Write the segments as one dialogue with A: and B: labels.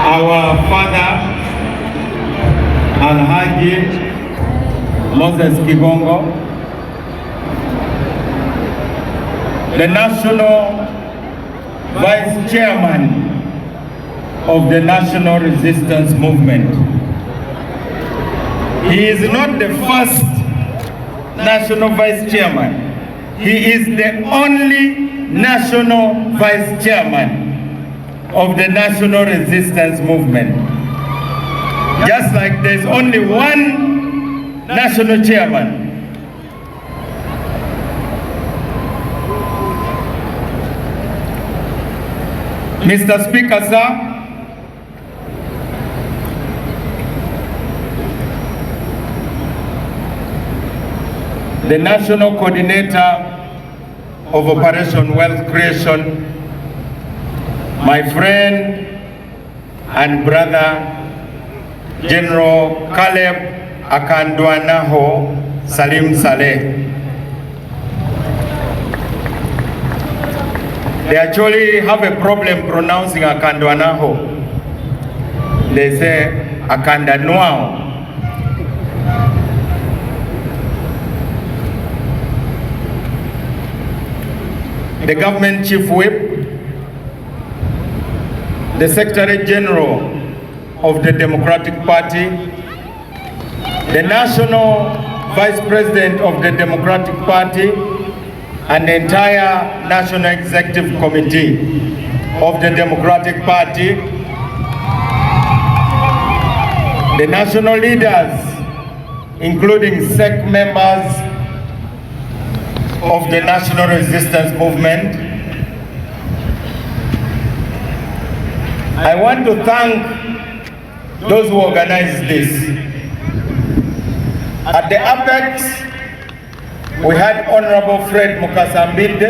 A: our father, Alhaji Moses Kibongo, the National Vice Chairman of the National Resistance Movement. He is not the first National Vice Chairman. He is the only National Vice Chairman of the National Resistance Movement. Just like there's only one National Chairman. Mr. Speaker, sir, the National Coordinator of Operation Wealth Creation, my friend and brother, General Caleb Akandwanaho Salim Saleh. They actually have a problem pronouncing Akandwanaho. They say Akandanuao. The government chief whip, the Secretary General of the Democratic Party, the National Vice President of the Democratic Party, and the entire National Executive Committee of the Democratic Party, the national leaders, including SEC members of the National Resistance Movement. I want to thank those who organized this. At the apex, we had Honorable Fred Mukasambide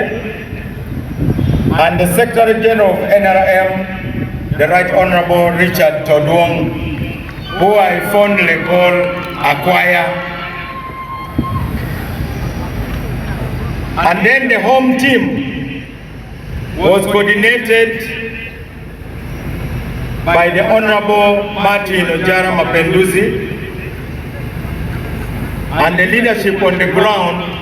A: and the Secretary General of NRM, the Right Honorable Richard Todwong, who I fondly call Acquire. And then the home team was coordinated by the Honorable Martin Ojara Mapenduzi, and the leadership on the ground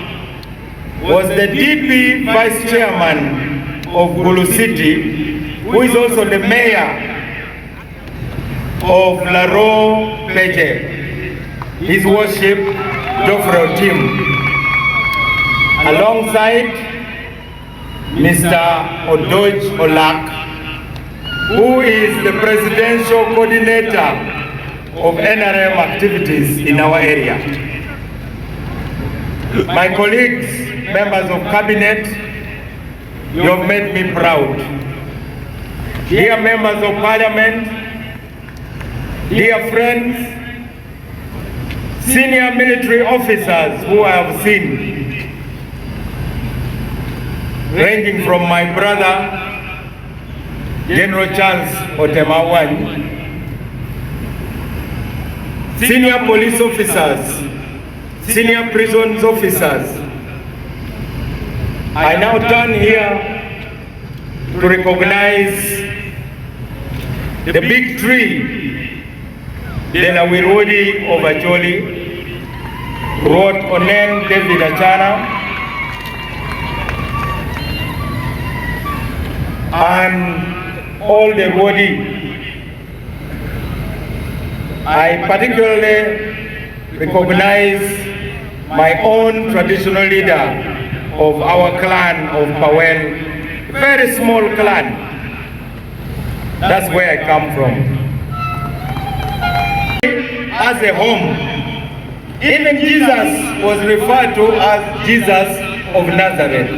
A: was the DP Vice Chairman of Gulu City, who is also the Mayor of Laro Peje, His Worship Geoffrey Otim, alongside Mr. Odoj Olak, who is the Presidential Coordinator of NRM activities in our area. My colleagues, members of Cabinet, you have made me proud. Dear members of Parliament, dear friends, senior military officers who I have seen, ranging from my brother, General Charles Otemawany, senior police officers, senior prisons officers. I now turn here to recognize the big tree, the Nawirodi of Acholi, Rod Onen David Achara, and all the body. I particularly recognize my own traditional leader of our clan of Pawel, a very small clan. That's where I come from. As a home, even Jesus was referred to as Jesus of Nazareth.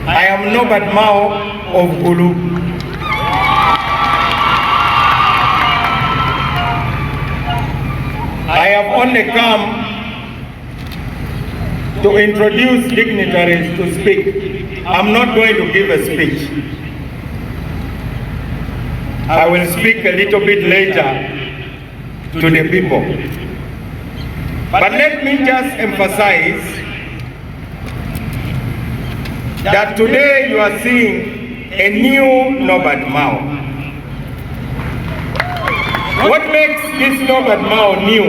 A: I am Norbert Mao of Gulu. I have only come to introduce dignitaries to speak. I'm not going to give a speech. I will speak a little bit later to the people. But let me just emphasize that today you are seeing a new Norbert Mao. What makes this Norbert Mao new?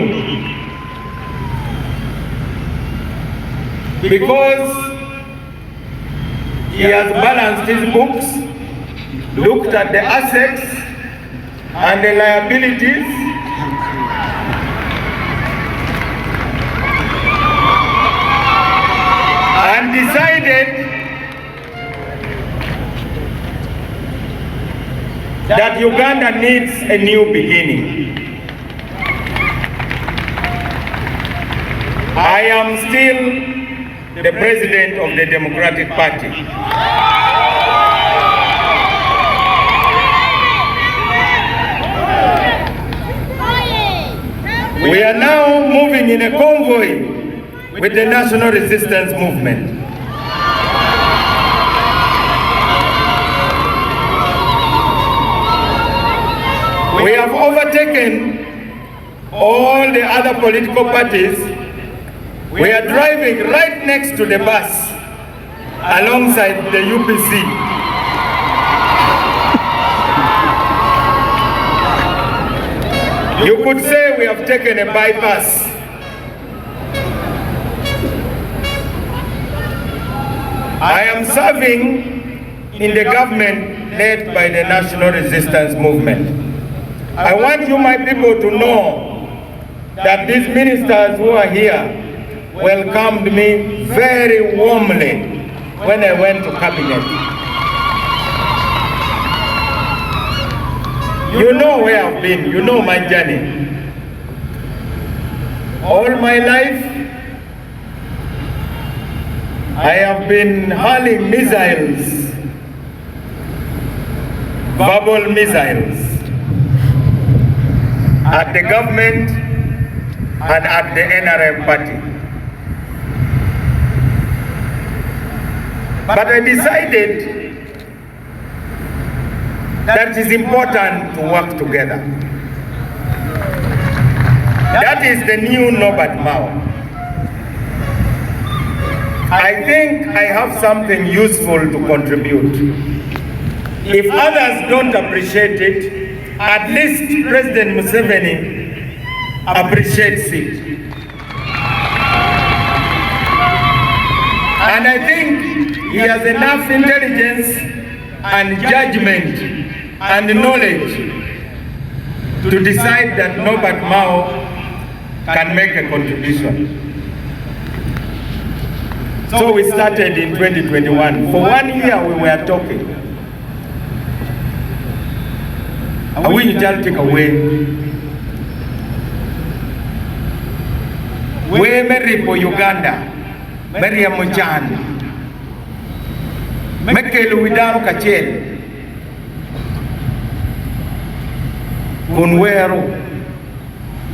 A: Because he has balanced his books, looked at the assets and the liabilities, and decided that Uganda needs a new beginning. I am still the president of the Democratic Party. We are now moving in a convoy with the National Resistance Movement. We have overtaken all the other political parties. We are driving right next to the bus alongside the UPC. You could say we have taken a bypass. I am serving in the government led by the National Resistance Movement. I want you, my people, to know that these ministers who are here welcomed me very warmly when I went to cabinet. You know where I've been, you know my journey. All my life, I have been hurling missiles, verbal missiles, at the government and at the NRM party. But I decided that it is important to work together. That is the new Norbert Mao. I think I have something useful to contribute. If others don't appreciate it, at least President Museveni appreciates it. And I think he has enough intelligence and judgment and knowledge to decide that Norbert Mao can make a contribution. So we started in 2021. For 1 year we were talking. And we shall take away. We marry for Uganda. Marry a Mochan. Mekelu Widaro Kachel. Kunwero.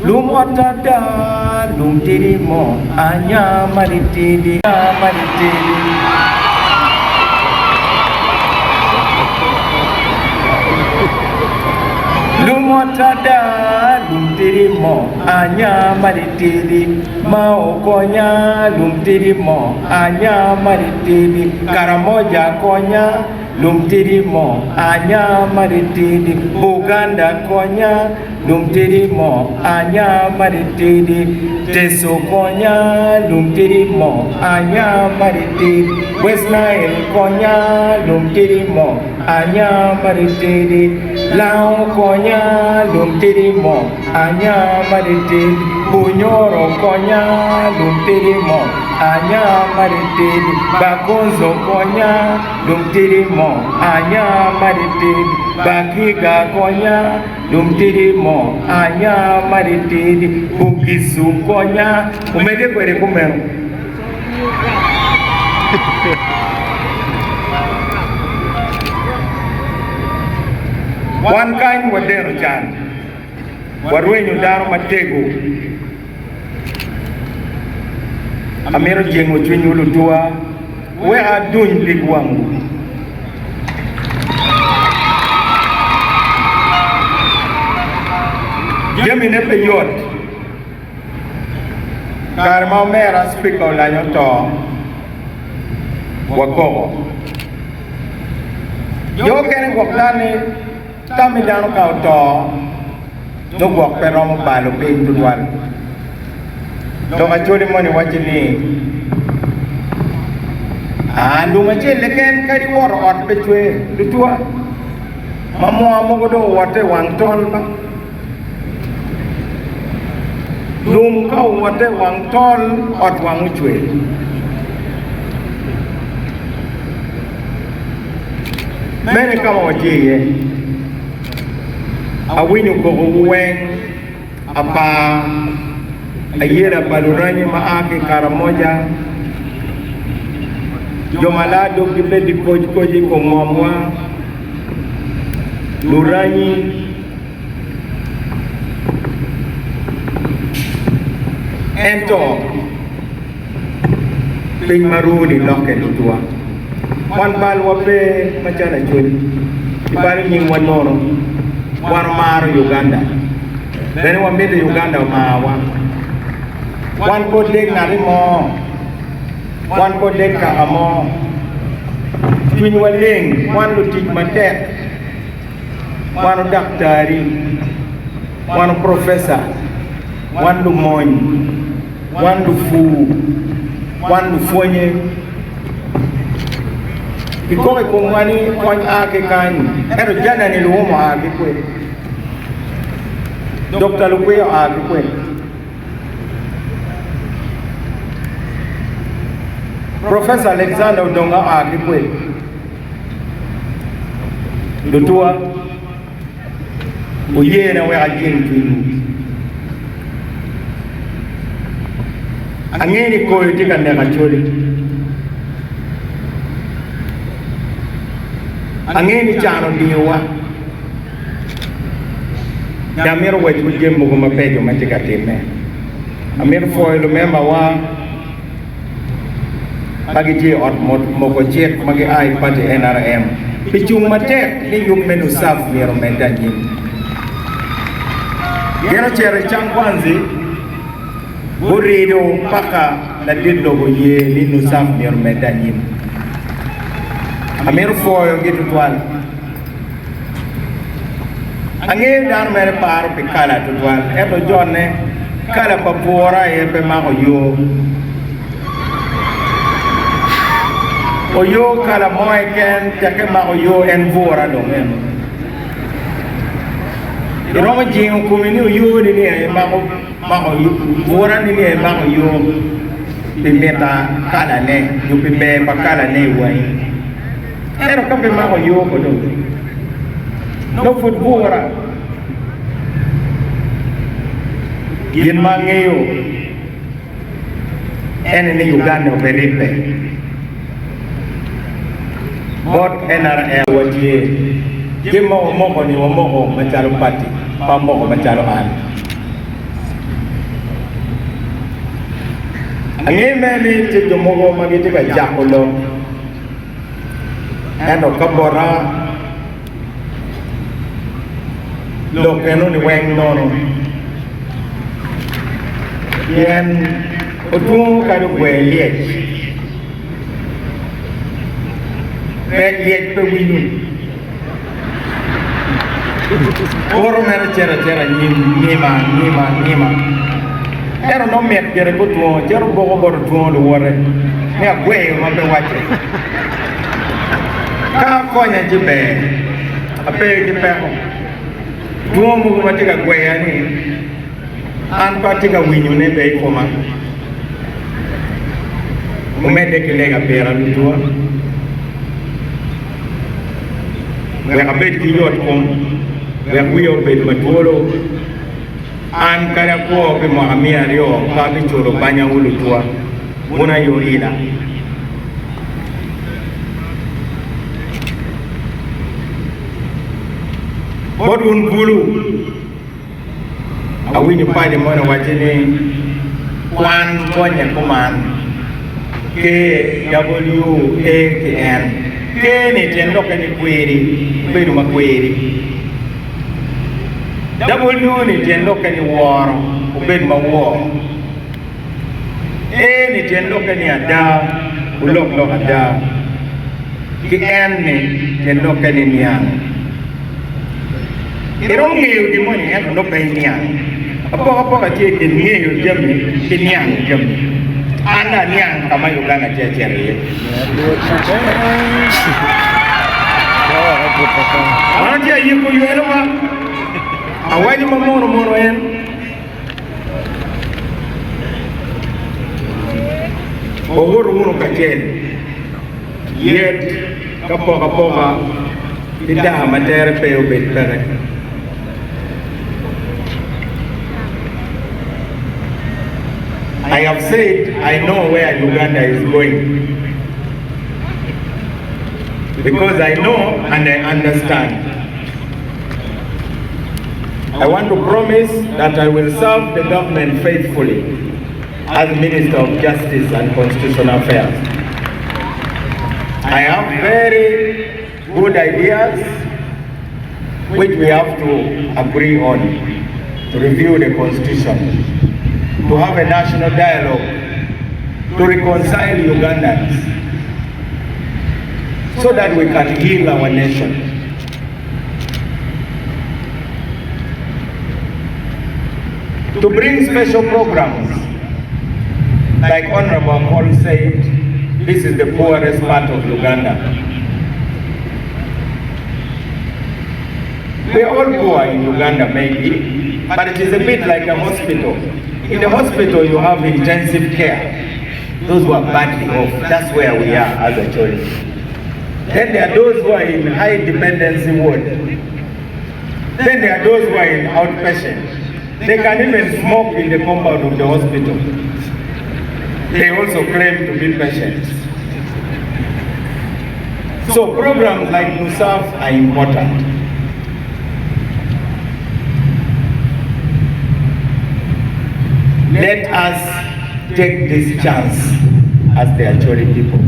A: Lumotada, lumtirimo, anya maritili, maritili. Lumotada, lumtirimo, anya maritili, maokonya, lumtirimo, anya maritili, Karamoja konya, lumtirimo, anya maritili, Buganda konya, lumtirimo, anya maritili, Teso konya, lumtirimo, anya maritili, West Nile konya, lumtirimo, anya maritili, Lao konya, lumtirimo, anya maritili, Bunyoro konya, lumtirimo, anya maritili, Bakonzo konya, lumtirimo, anya maritili, Bakiga konya, lumtirimo, anya maritili, Bugisu konya, umede kwere kumero. One kind wadero chan, warwenyu daro matego, amero jengo chwenyu lutua, we are doing big wangu. Jemi nepe yot, karma mera speaker la nyoto, wakogo. Yo kene waklani, tami dano kauto, no gwok pe romo balo piny tutwal dong acholi moni wacho ni lum achiel leken kadi woro ot be chwe tutwa mamwa mogo do wote wang tol ba lum ka wote wang tol ot wang chwe mene kama wajiye awinyu ko wen apa ayera balurani maake karamoja jomalado kibedi koji ko mwamwa lurani ento piny maruni loke lutua wan bal wape machana chuli ibali nying wanono wan maro Uganda bene wamide Uganda mawa wan ko dek ngari mo wan ko dek ka amo twin waleng wan lu tij matek wan daktari wan professor wan lu moñ wan lu fu wan lu fonye ikoke kongwani kony ake kanyi ero jana ni luomo ake kwe Dr. Lukweo ake kwe Professor Alexander Odonga ake kwe Lutua uyena we ajin twinu angeni koyo tika neka choli angeni chano diwa Damir wet wujem mugo mapejo matika time Amir foilo memba wa Magi ji ot moko chek magi ai pati NRM Pichung matek ni yung menu saf miro menda nyim Gero chere chang kwanzi Burido paka na dido go ye ni nu saf miro menda nyim Amir foyo gitu tuan Angin dar mere paro pikala tuan Eto jonne kala papora pe mako yo Oyo kala moy ken take mako yo en vora do men Iroma jing kumini yo ni ni mako vora ni ni mako yo Pimeta kala ne yu pimbe bakala ne wai Ero kape mako yo ko do No footbora Yen mangeyo Ene ni Uganda operipe Bot NRM watie Kimo moko ni wamoko machalo pati Pamoko machalo an Angime ni chito moko magitika jakulo Eno kabora Lokeno ni weng nono Yen Otungu kadu kwe liek Liek pe winu Oro mera cera Nima Ero no met kere kutuo Jero boko boro tuo lu wore Ni a kwe mape wache Ka konya jibe Ape jipe ho Tuo mugu matika kwe yani An patika winu ne be koma Umede kilega pera lutua Weka bet kiyot kom Weka wiyo bet matuolo An kaya kuo pe mohamia rio Kabi choro banya ulu tua Muna yo ila Bodun bulu Awini pade mwana wajene Kwan konya kuman KWAKN K ni tendo kani kweri Kweri makweri W ni tendo kani waro Ubed mawaro A ni tendo kani ada Ulok ada KN ni tendo kani niyang Irong ng'eyo gimoni en no pe niang. Apoka tie ke ng'eyo jami ke niang jami. Ana niang kama Uganda chere. Antia yiko yuelo ma. Awaji moro en. Ogoro kachel. Yet kapoka tidak matere pe obet pere. I have said I know where Uganda is going because I know and I understand. I want to promise that I will serve the government faithfully as Minister of Justice and Constitutional Affairs. I have very good ideas which we have to agree on to review the Constitution, to have a national dialogue, to reconcile Ugandans so that we can heal our nation. To bring special programs, like Honorable Paul said, this is the poorest part of Uganda. We are all poor in Uganda maybe, but it is a bit like a hospital. In the hospital you have intensive care. Those who are badly off, that's where we are as a church. Then there are those who are in high dependency ward. Then there are those who are in outpatient. They can even smoke in the compound of the hospital. They also claim to be patients. So programs like NUSAF are important. Let us take this chance as the Acholi people.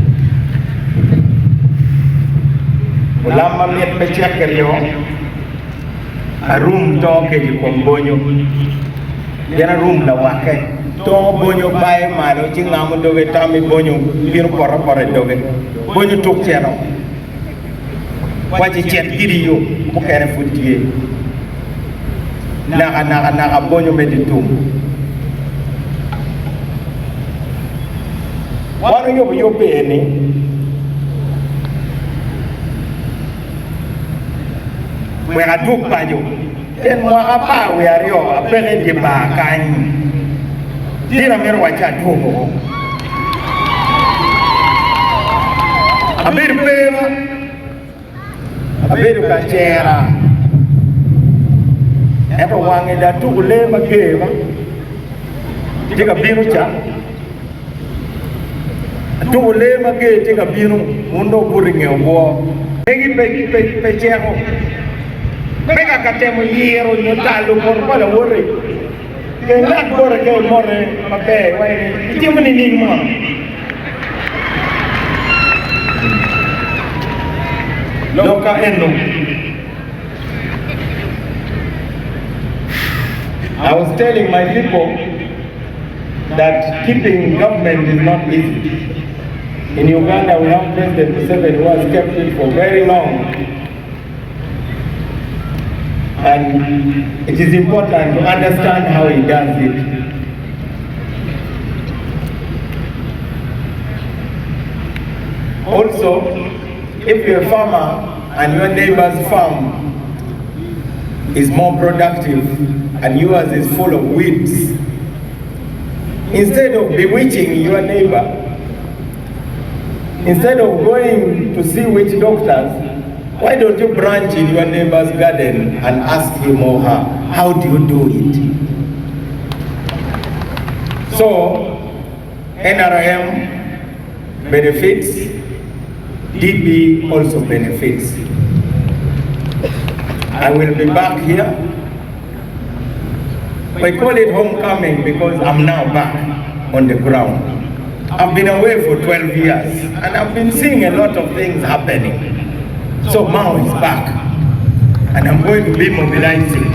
A: Ulama miet pechake leo, a room talk di kombonyo. Yana room la wake. To bonyo bae mano chingamu doge tami bonyo biru pora doge. Bonyo tuk cheno. Wachi chet giri yo mukere futie. Naga bonyo meditum. Wano yo peni. We are took by you. Then Mwapa, we are your apparent debacan. Dina Merwacha Togo. A bit of paper, a bit of cachera. Everyone in that two lema gave. Take a birucha. Two lema gave, take a biru, mundo putting a war. Peggy Pechero. Mega katemo yero nyotalu por pala wore. Ke nak bor ke more mabe wai timni ning mo. Loka eno. I was telling my people that keeping government is not easy. In Uganda we have President Museveni who has kept it for very long. And it is important to understand how he does it. Also, if you're a farmer and your neighbor's farm is more productive and yours is full of weeds, instead of bewitching your neighbor, instead of going to see witch doctors, why don't you branch in your neighbor's garden and ask him or her, how do you do it? So, NRM benefits, DB also benefits. I will be back here. We call it homecoming because I'm now back on the ground. I've been away for 12 years and I've been seeing a lot of things happening. So Mao is back, and I'm going to be mobilizing,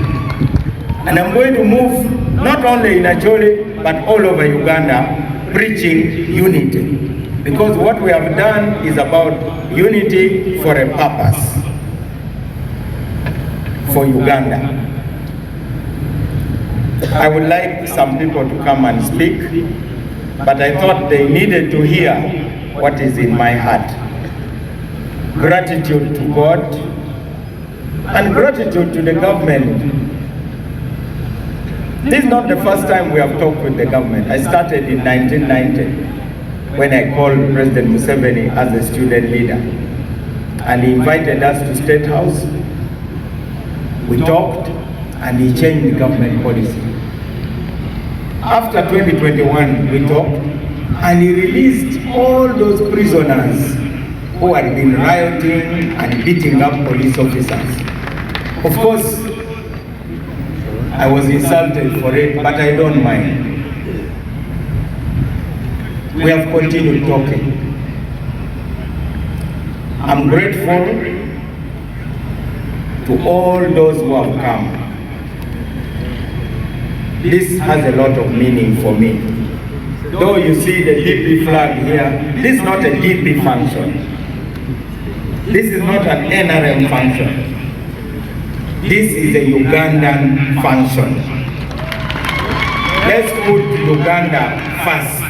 A: and I'm going to move not only in Acholi but all over Uganda, preaching unity, because what we have done is about unity for a purpose, for Uganda. I would like some people to come and speak, but I thought they needed to hear what is in my heart. Gratitude to God and gratitude to the government. This is not the first time we have talked with the government. I started in 1990 when I called President Museveni as a student leader, and he invited us to State House. We talked and he changed the government policy. After 2021, we talked and he released all those prisoners who had been rioting and beating up police officers. Of course, I was insulted for it, but I don't mind. We have continued talking. I'm grateful to all those who have come. This has a lot of meaning for me. Though you see the DP flag here, this is not a DP function. This is not an NRM function. This is a Ugandan function. Let's put Uganda first.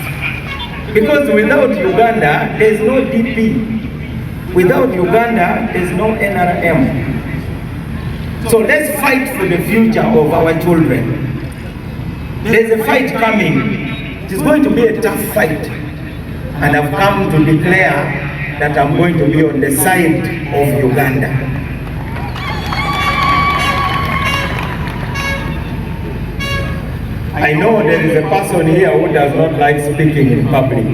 A: Because without Uganda, there's no DP. Without Uganda, there's no NRM. So let's fight for the future of our children. There's a fight coming. It is going to be a tough fight. And I've come to declare that I'm going to be on the side of Uganda. I know there is a person here who does not like speaking in public.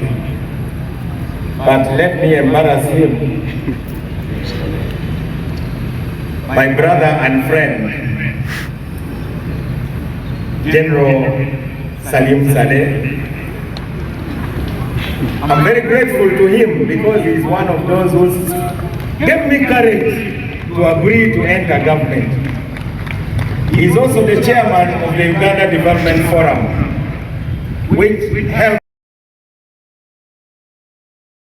A: But let me embarrass him. My brother and friend, General Salim Saleh. I'm very grateful to him because he's one of those who gave me courage to agree to enter government. He's also the chairman of the Uganda Development Forum, which helps